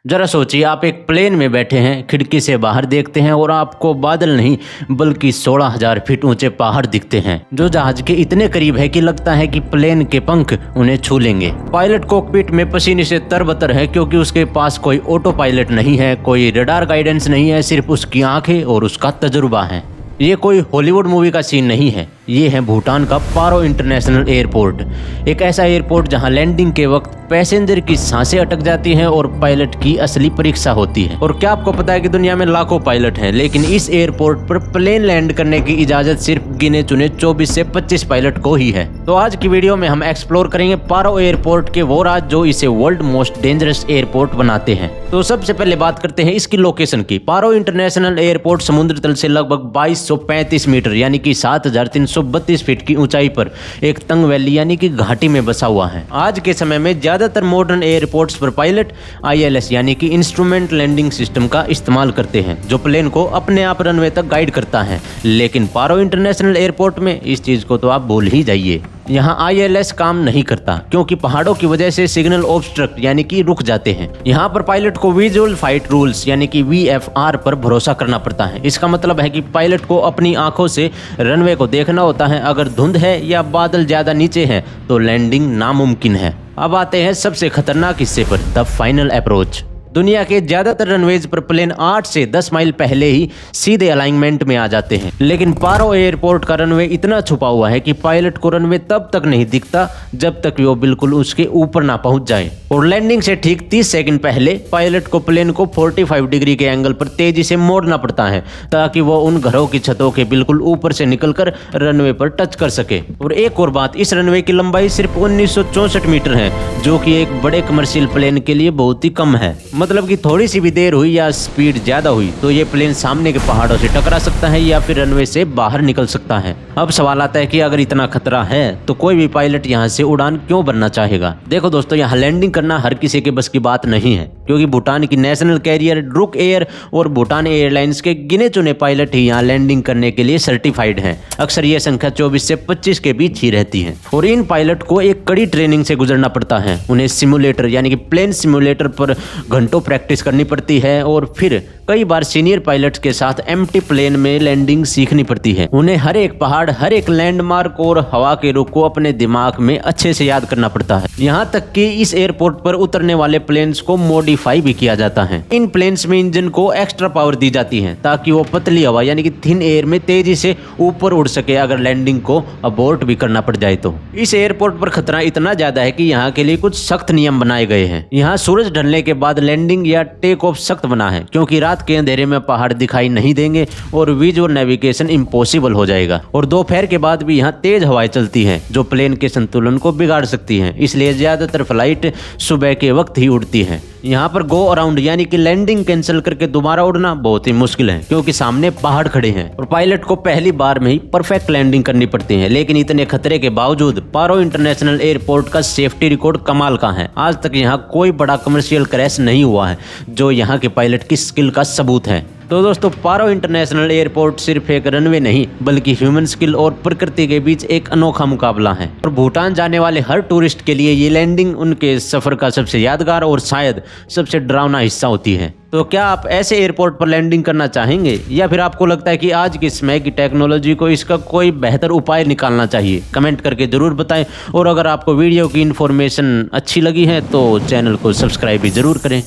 जरा सोचिए, आप एक प्लेन में बैठे हैं, खिड़की से बाहर देखते हैं और आपको बादल नहीं बल्कि 16,000 फीट ऊंचे पहाड़ दिखते हैं जो जहाज के इतने करीब है कि लगता है कि प्लेन के पंख उन्हें छू लेंगे। पायलट कॉकपिट में पसीने से तरबतर है क्योंकि उसके पास कोई ऑटो पायलट नहीं है, कोई रडार गाइडेंस नहीं है, सिर्फ उसकी आंखें और उसका तजुर्बा है। ये कोई हॉलीवुड मूवी का सीन नहीं है, ये है भूटान का पारो इंटरनेशनल एयरपोर्ट। एक ऐसा एयरपोर्ट जहां लैंडिंग के वक्त पैसेंजर की सांसें अटक जाती हैं और पायलट की असली परीक्षा होती है। और क्या आपको पता है कि दुनिया में लाखों पायलट हैं, लेकिन इस एयरपोर्ट पर प्लेन लैंड करने की इजाजत सिर्फ गिने चुने 24 से 25 पायलट को ही है। तो आज की वीडियो में हम एक्सप्लोर करेंगे पारो एयरपोर्ट के वो राज जो इसे वर्ल्ड मोस्ट डेंजरस एयरपोर्ट बनाते हैं। तो सबसे पहले बात करते हैं इसकी लोकेशन की। पारो इंटरनेशनल एयरपोर्ट समुद्र तल से लगभग 2235 मीटर यानी कि 7,332 फीट की ऊंचाई पर एक तंग वैली यानी कि घाटी में बसा हुआ है। आज के समय में ज्यादातर मॉडर्न एयरपोर्ट्स पर पायलट ILS यानी कि इंस्ट्रूमेंट लैंडिंग सिस्टम का इस्तेमाल करते हैं जो प्लेन को अपने आप रनवे तक गाइड करता है, लेकिन पारो इंटरनेशनल एयरपोर्ट में इस चीज को तो आप भूल ही जाइए। यहाँ ILS काम नहीं करता क्योंकि पहाड़ों की वजह से सिग्नल ऑब्स्ट्रक्ट यानी कि रुक जाते हैं। यहाँ पर पायलट को विजुअल फ्लाइट रूल्स यानी कि VFR पर भरोसा करना पड़ता है। इसका मतलब है कि पायलट को अपनी आंखों से रनवे को देखना होता है। अगर धुंध है या बादल ज्यादा नीचे है तो लैंडिंग नामुमकिन है। अब आते हैं सबसे खतरनाक हिस्से पर, द फाइनल अप्रोच। दुनिया के ज्यादातर रनवेज पर प्लेन 8 से 10 माइल पहले ही सीधे अलाइनमेंट में आ जाते हैं, लेकिन पारो एयरपोर्ट का रनवे इतना छुपा हुआ है कि पायलट को रनवे तब तक नहीं दिखता जब तक वो बिल्कुल उसके ऊपर ना पहुंच जाए। और लैंडिंग से ठीक 30 सेकंड पहले पायलट को प्लेन को 45 डिग्री के एंगल पर तेजी से मोड़ना पड़ता है ताकि वो उन घरों की छतों के बिल्कुल ऊपर से निकलकर रनवे पर टच कर सके। और एक और बात, इस रनवे की लंबाई सिर्फ 1964 मीटर है जो कि एक बड़े कमर्शियल प्लेन के लिए बहुत ही कम है। मतलब कि थोड़ी सी भी देर हुई या स्पीड ज्यादा हुई तो ये प्लेन सामने के पहाड़ों से टकरा सकता है या फिर रनवे से बाहर निकल सकता है। अब सवाल आता है कि अगर इतना खतरा है तो कोई भी पायलट यहाँ से उड़ान क्यों भरना चाहेगा। देखो दोस्तों, यहाँ लैंडिंग करना हर किसी के बस की बात नहीं है क्योंकि भूटान की नेशनल कैरियर ड्रुक एयर और भूटान एयरलाइंस के गिने चुने पायलट ही यहाँ लैंडिंग करने के लिए सर्टिफाइड हैं। अक्सर ये संख्या 24 से 25 के बीच ही रहती है और इन पायलट को एक कड़ी ट्रेनिंग से गुजरना पड़ता है। उन्हें सिमुलेटर यानी कि प्लेन सिमुलेटर पर घंटों प्रैक्टिस करनी पड़ती है और फिर कई बार सीनियर पायलट्स के साथ एम्प्टी प्लेन में लैंडिंग सीखनी पड़ती है। उन्हें हर एक पहाड़, हर एक लैंडमार्क और हवा के रुख को अपने दिमाग में अच्छे से याद करना पड़ता है। यहाँ तक कि इस एयरपोर्ट पर उतरने वाले प्लेन्स को मॉडिफाई भी किया जाता है। इन प्लेन्स में इंजन को एक्स्ट्रा पावर दी जाती है ताकि वो पतली हवा यानी कि थिन एयर में तेजी से ऊपर उड़ सके अगर लैंडिंग को अबॉर्ट भी करना पड़ जाए तो। इस एयरपोर्ट पर खतरा इतना ज्यादा है कि यहाँ के लिए कुछ सख्त नियम बनाए गए हैं। यहाँ सूरज ढलने के बाद लैंडिंग या टेक ऑफ सख्त बना है क्योंकि रात के अंधेरे में पहाड़ दिखाई नहीं देंगे और विजुअल नेविगेशन इम्पॉसिबल हो जाएगा। और दोपहर के बाद भी यहाँ तेज हवाएं चलती हैं जो प्लेन के संतुलन को बिगाड़ सकती हैं, इसलिए ज्यादातर फ्लाइट सुबह के वक्त ही उड़ती है। यहाँ पर गो अराउंड यानी कि लैंडिंग कैंसिल करके दोबारा उड़ना बहुत ही मुश्किल है क्योंकि सामने पहाड़ खड़े हैं और पायलट को पहली बार में ही परफेक्ट लैंडिंग करनी पड़ती है। लेकिन इतने खतरे के बावजूद पारो इंटरनेशनल एयरपोर्ट का सेफ्टी रिकॉर्ड कमाल का है। आज तक यहाँ कोई बड़ा कमर्शियल क्रैश नहीं हुआ है जो यहाँ के पायलट की स्किल का सबूत है। तो दोस्तों, पारो इंटरनेशनल एयरपोर्ट सिर्फ एक रनवे नहीं बल्कि ह्यूमन स्किल और प्रकृति के बीच एक अनोखा मुकाबला है। और भूटान जाने वाले हर टूरिस्ट के लिए ये लैंडिंग उनके सफर का सबसे यादगार और शायद सबसे डरावना हिस्सा होती है। तो क्या आप ऐसे एयरपोर्ट पर लैंडिंग करना चाहेंगे या फिर आपको लगता है कि आज की समय की टेक्नोलॉजी को इसका कोई बेहतर उपाय निकालना चाहिए? कमेंट करके जरूर बताएं और अगर आपको वीडियो की इन्फॉर्मेशन अच्छी लगी है तो चैनल को सब्सक्राइब भी जरूर करें।